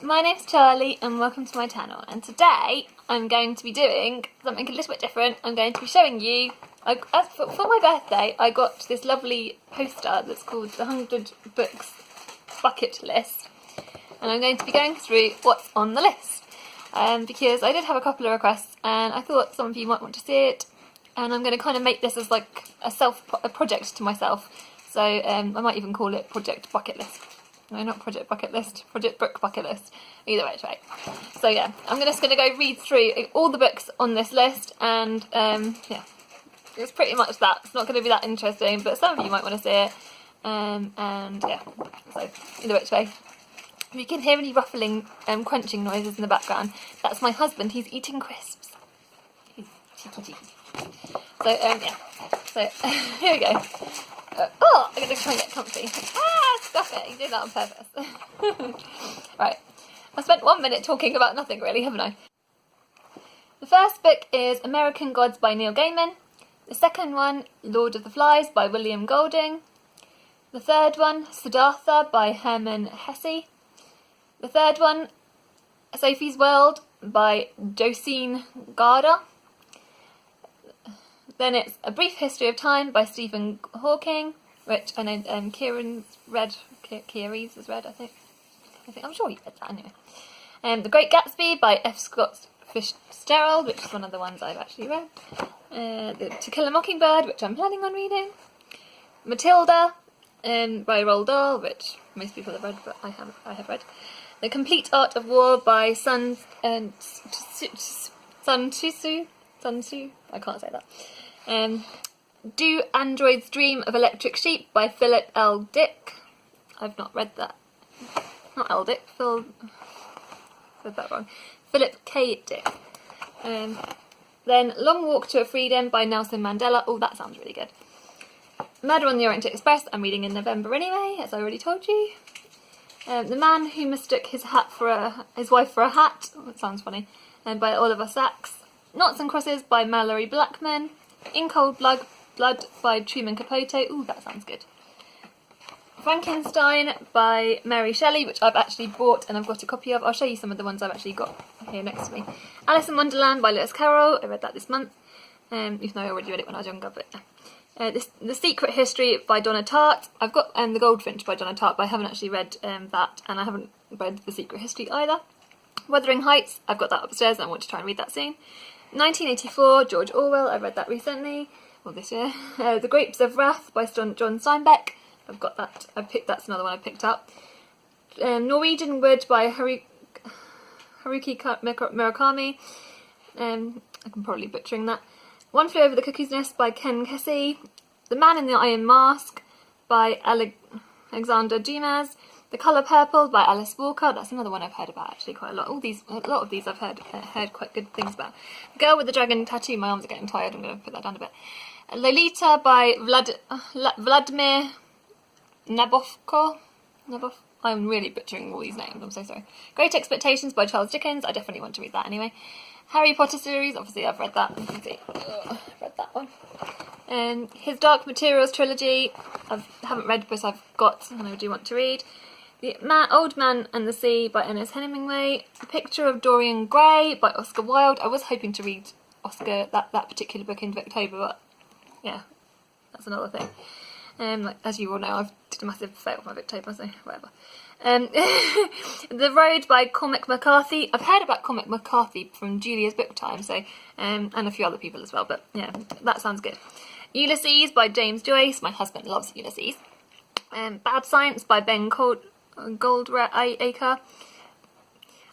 My name's Charlie and welcome to my channel, and today I'm going to be doing something a little bit different. I'm going to be showing you, for my birthday I got this lovely poster that's called the 100 Books Bucket List, and I'm going to be going through what's on the list because I did have a couple of requests and I thought some of you might want to see it, and I'm going to kind of make this as like a project to myself, so I might even call it Project Bucket List. No, not Project Bucket List, Project Brook Bucket List. Either way, it's right. So yeah, I'm just going to go read through all the books on this list, and yeah, it's pretty much that. It's not going to be that interesting, but some of you might want to see it. And yeah, so either which way. If you can hear any ruffling, crunching noises in the background, that's my husband. He's eating crisps. He's cheeky. So yeah, so here we go. I'm going to try and get comfy. Stop it, you did that on purpose. Right, I spent 1 minute talking about nothing really, haven't I? The first book is American Gods by Neil Gaiman. The second one, Lord of the Flies by William Golding. The third one, Siddhartha by Hermann Hesse. The third one, Sophie's World by Josine Garda. Then it's A Brief History of Time by Stephen Hawking, which I know Kieran's read. Kieran's has read, I think. I'm sure he read that anyway. The Great Gatsby by F. Scott Fitzgerald, which is one of the ones I've actually read. To Kill a Mockingbird, which I'm planning on reading. Matilda by Roald Dahl, which most people have read, but I have read. The Complete Art of War by Sun Tzu. I can't say that. Do Androids Dream of Electric Sheep by Philip L. Dick. I've not read that. Not L. Dick, Phil... said that wrong. Philip K. Dick. Then Long Walk to Freedom by Nelson Mandela. Oh, that sounds really good. Murder on the Orient Express, I'm reading in November anyway, as I already told you. The Man Who Mistook His Wife for a Hat. Oh, that sounds funny. By Oliver Sacks. Noughts and Crosses by Mallory Blackman. In Cold Blood by Truman Capote. Ooh, that sounds good. Frankenstein by Mary Shelley, which I've actually bought and I've got a copy of. I'll show you some of the ones I've actually got here next to me. Alice in Wonderland by Lewis Carroll. I read that this month. Even though I already read it when I was younger, but yeah. The Secret History by Donna Tartt. I've got The Goldfinch by Donna Tartt, but I haven't actually read that, and I haven't read The Secret History either. Wuthering Heights, I've got that upstairs and I want to try and read that soon. 1984, George Orwell, I read that recently, or this year. The Grapes of Wrath by John Steinbeck, I've got that, that's another one I picked up. Norwegian Wood by Haruki Murakami, I'm probably butchering that. One Flew Over the Cuckoo's Nest by Ken Kesey. The Man in the Iron Mask by Alexander Dumas. The Colour Purple by Alice Walker. That's another one I've heard about actually quite a lot. A lot of these I've heard quite good things about. The Girl with the Dragon Tattoo. My arms are getting tired. I'm going to put that down a bit. Lolita by Vladimir Nabokov. I'm really butchering all these names. I'm so sorry. Great Expectations by Charles Dickens. I definitely want to read that anyway. Harry Potter series. Obviously I've read that. You can see. I've read that one. His Dark Materials trilogy. I haven't read, but I've got and I do want to read. The Old Man and the Sea by Ernest Hemingway. A Picture of Dorian Gray by Oscar Wilde. I was hoping to read Oscar, that particular book in October, but yeah, that's another thing. As you all know, I've did a massive fail by October, so whatever. The Road by Cormac McCarthy. I've heard about Cormac McCarthy from Julia's Book Time, so and a few other people as well, but yeah, that sounds good. Ulysses by James Joyce. My husband loves Ulysses. Bad Science by Ben Goldacre.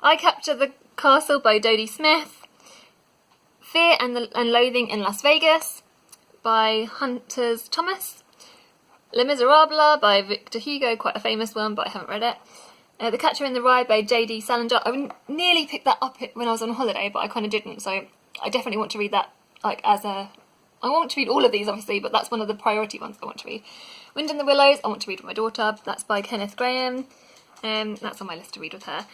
I Capture the Castle by Dodie Smith. Fear and Loathing in Las Vegas by Hunters Thomas. Les Miserables by Victor Hugo, quite a famous one, but I haven't read it. The Catcher in the Rye by J.D. Salinger. I nearly picked that up when I was on holiday, but I kind of didn't, so I definitely want to read that, like, I want to read all of these, obviously, but that's one of the priority ones I want to read. Wind in the Willows, I want to read with my daughter. That's by Kenneth Graham. That's on my list to read with her.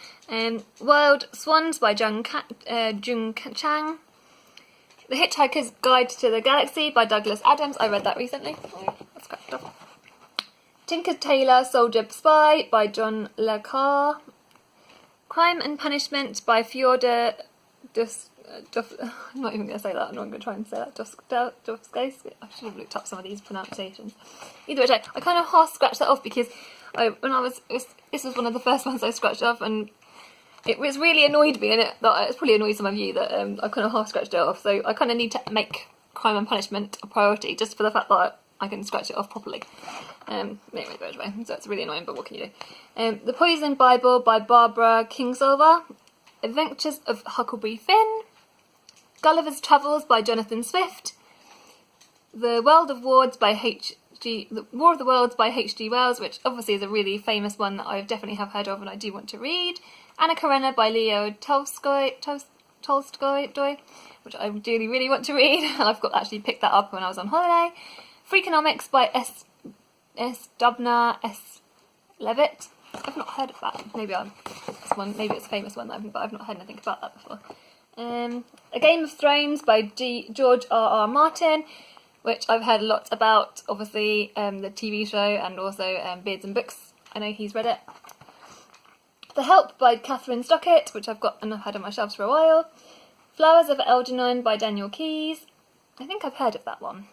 Wild Swans by Jung Chang. The Hitchhiker's Guide to the Galaxy by Douglas Adams. I read that recently. Oh, that's scratched off. Tinker Tailor Soldier Spy by John Le Carre. Crime and Punishment by Fyodor I'm not even going to say that. I'm not going to try and say that. Dostoevsky. I should have looked up some of these pronunciations. Either way, I kind of half scratched that off because this was one of the first ones I scratched off, and it was really annoyed me, and it's probably annoyed some of you that I kind of half scratched it off. So I kind of need to make Crime and Punishment a priority just for the fact that I can scratch it off properly. Anyway, so it's really annoying, but what can you do? The Poison Bible by Barbara Kingsolver. Adventures of Huckleberry Finn. Gulliver's Travels by Jonathan Swift. The War of the Worlds by H.G. Wells, which obviously is a really famous one that I definitely have heard of and I do want to read. Anna Karenina by Leo Tolstoy, which I really, really want to read. I've actually picked that up when I was on holiday. Freakonomics by S. Dubner S. Levitt. I've not heard of that. Maybe it's a famous one, but I've not heard anything about that before. A Game of Thrones by George R.R. Martin, which I've heard a lot about, obviously, the TV show, and also Beards and Books. I know he's read it. The Help by Catherine Stockett, which I've got and I've had on my shelves for a while. Flowers of Algernon by Daniel Keyes. I think I've heard of that one,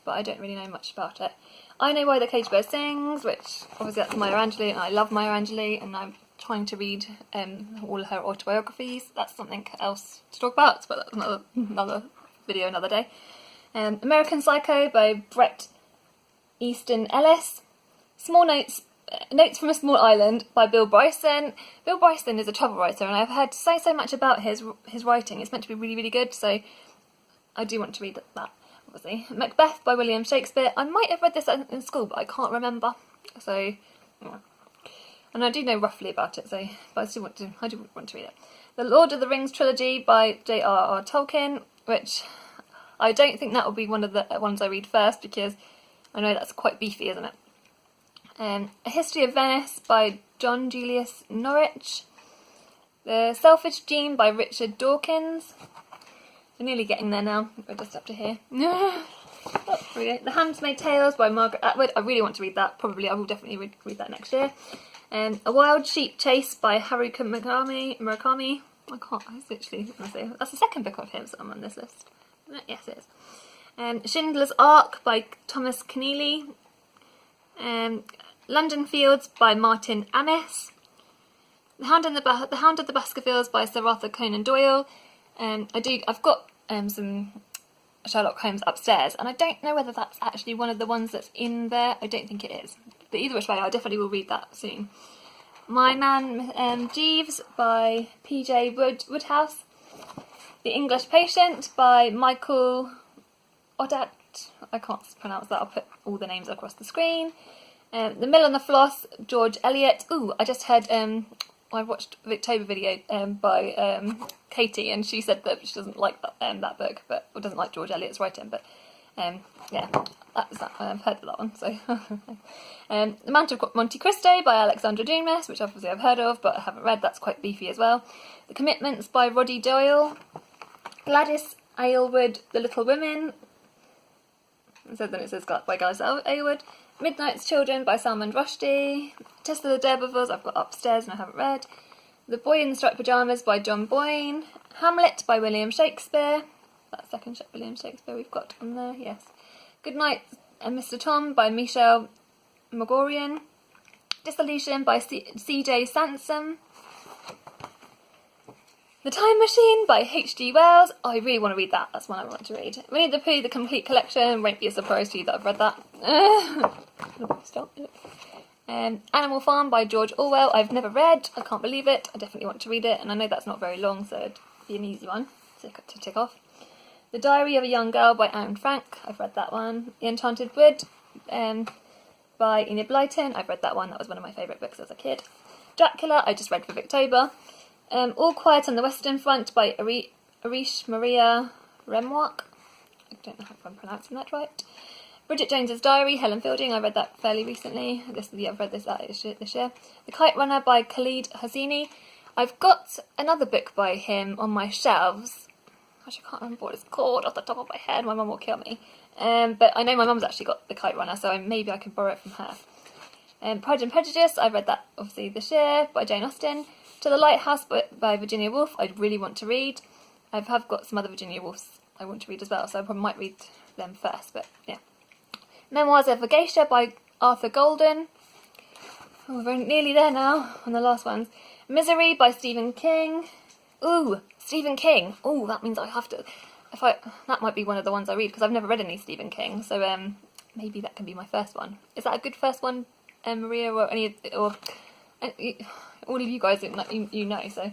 but I don't really know much about it. I Know Why the Caged Bird Sings, which obviously that's Maya Angelou, and I love Maya Angelou, and I'm trying to read all her autobiographies. That's something else to talk about, but that's another video another day. American Psycho by Bret Easton Ellis. Small Notes from a Small Island by Bill Bryson. Bill Bryson is a travel writer, and I've heard so much about his writing. It's meant to be really, really good, so I do want to read that, obviously. Macbeth by William Shakespeare. I might have read this in school, but I can't remember. So, and I do know roughly about it, but I do want to read it. The Lord of the Rings trilogy by J.R.R. Tolkien, which I don't think that will be one of the ones I read first, because I know that's quite beefy, isn't it? A History of Venice by John Julius Norwich. The Selfish Gene by Richard Dawkins. We're nearly getting there now. We're just up to here. Oh, here we go. The Handmaid's Tales by Margaret Atwood. I really want to read that. Probably I will definitely read that next year. A Wild Sheep Chase by Haruki Murakami. That's the second book of his on this list. Yes, it is. Schindler's Ark by Thomas Keneally. London Fields by Martin Amis. The Hound of the Baskervilles by Sir Arthur Conan Doyle. I've got some Sherlock Holmes upstairs, and I don't know whether that's actually one of the ones that's in there. I don't think it is. But either which way, I definitely will read that soon. My Man Jeeves by P.J. Woodhouse. The English Patient by Michael Odat. I can't pronounce that. I'll put all the names across the screen. The Mill on the Floss, George Eliot. Ooh, I just heard, I watched a Victober video by Katie, and she said that she doesn't like that book, or doesn't like George Eliot's writing, but yeah, that's that. I've heard of that one. So, The Mount of Monte Cristo by Alexandra Dumas, which obviously I've heard of, but I haven't read. That's quite beefy as well. The Commitments by Roddy Doyle. Gladys Aylward, The Little Women. Then it says by Gladys Aylward. Midnight's Children by Salman Rushdie. Test of the D'Urbervilles I've got upstairs and I haven't read. The Boy in the Striped Pyjamas by John Boyne. Hamlet by William Shakespeare. That's second William Shakespeare we've got on there, yes. Goodnight and Mr. Tom by Michel Mogorian. Dissolution by C.J. Sansom. The Time Machine by H.G. Wells. Oh, I really want to read that. That's one I want to read. Winnie the Pooh, The Complete Collection. Won't be a surprise to you that I've read that. Stop. Animal Farm by George Orwell. I've never read. I can't believe it. I definitely want to read it. And I know that's not very long, so it'd be an easy one to tick off. The Diary of a Young Girl by Anne Frank. I've read that one. The Enchanted Wood by Enid Blyton. I've read that one. That was one of my favourite books as a kid. Dracula, I just read for Victober. All Quiet on the Western Front by Arish Maria Remwak. I don't know if I'm pronouncing that right. Bridget Jones's Diary, Helen Fielding. I read that fairly recently. I've read this year. The Kite Runner by Khalid Hosseini. I've got another book by him on my shelves. Actually, I can't remember what it's called off the top of my head. My mum will kill me. But I know my mum's actually got The Kite Runner, so maybe I can borrow it from her. Pride and Prejudice, I read that obviously this year, by Jane Austen. To the Lighthouse by Virginia Woolf, I really want to read. I have got some other Virginia Woolfs I want to read as well, so I probably might read them first, but yeah. Memoirs of a Geisha by Arthur Golden. Oh, we're nearly there now on the last ones. Misery by Stephen King. Ooh, Stephen King. Ooh, that means I have to... that might be one of the ones I read, because I've never read any Stephen King, so maybe that can be my first one. Is that a good first one, Maria, or all of you guys that you know, so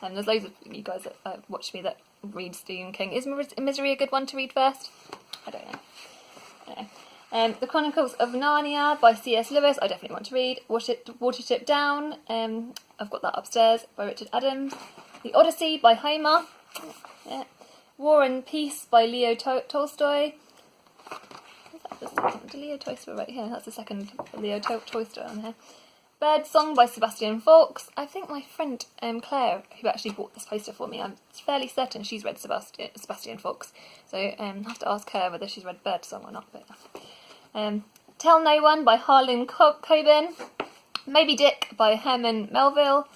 there's loads of you guys that watch me that read Stephen King. Is Misery a good one to read first? I don't know. The Chronicles of Narnia by C.S. Lewis, I definitely want to read. Watership Down, I've got that upstairs, by Richard Adams. The Odyssey by Homer. Yeah. War and Peace by Leo Tolstoy. Is that the second? Leo Tolstoy right here. That's the second Leo Tolstoy on here. Bird Song by Sebastian Faulks. I think my friend Clare, who actually bought this poster for me, I'm fairly certain she's read Sebastian Faulks. So I have to ask her whether she's read Bird Song or not. But Tell No One by Harlan Coben. Moby Dick by Herman Melville.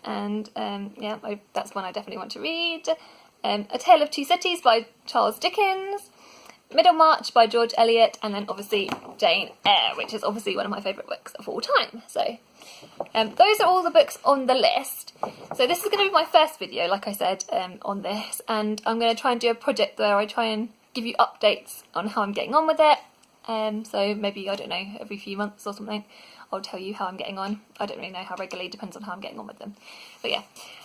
And yeah, that's one I definitely want to read. A Tale of Two Cities by Charles Dickens. Middlemarch by George Eliot, and then obviously Jane Eyre, which is obviously one of my favourite books of all time. So those are all the books on the list. So this is going to be my first video, like I said, on this, and I'm going to try and do a project where I try and give you updates on how I'm getting on with it. So maybe, I don't know, every few months or something, I'll tell you how I'm getting on. I don't really know how regularly, depends on how I'm getting on with them. But yeah,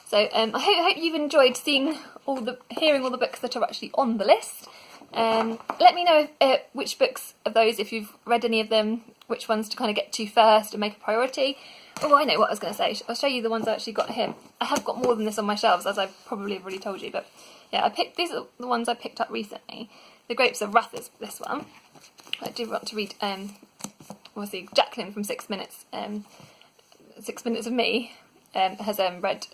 so I hope you've enjoyed hearing all the books that are actually on the list. Let me know which books of those, if you've read any of them, which ones to kind of get to first and make a priority. Oh, I know what I was going to say. I'll show you the ones I actually got here. I have got more than this on my shelves, as I've probably already told you, but yeah, these are the ones I picked up recently. The Grapes of Wrath is this one. I do want to read, obviously, Jacqueline from 6 Minutes, 6 Minutes of Me, has read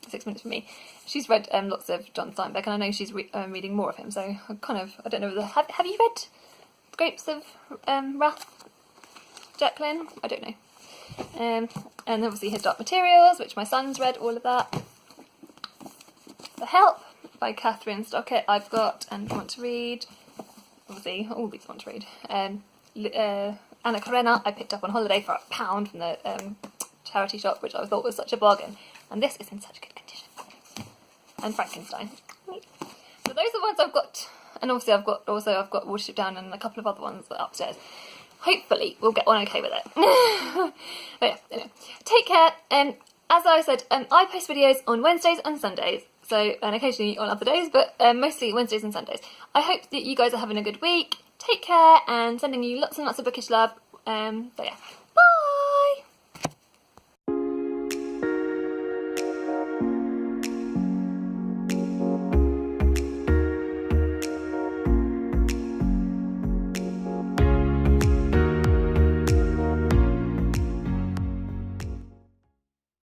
6 Minutes of Me. She's read lots of John Steinbeck, and I know she's reading more of him, so I don't know whether... Have you read The Grapes of Wrath, Jacqueline? I don't know. And obviously His Dark Materials, which my son's read, all of that. The Help by Catherine Stockett I've got and want to read. Obviously, all these I want to read. Anna Karenina I picked up on holiday for £1 from the charity shop, which I thought was such a bargain. And this is in such good condition. And Frankenstein. So those are the ones I've got, and obviously I've got Watership Down and a couple of other ones upstairs. Hopefully we'll get on okay with it. But yeah, anyway, take care. As I said, I post videos on Wednesdays and Sundays, so and occasionally on other days, but mostly Wednesdays and Sundays. I hope that you guys are having a good week. Take care, and sending you lots and lots of bookish love. So yeah.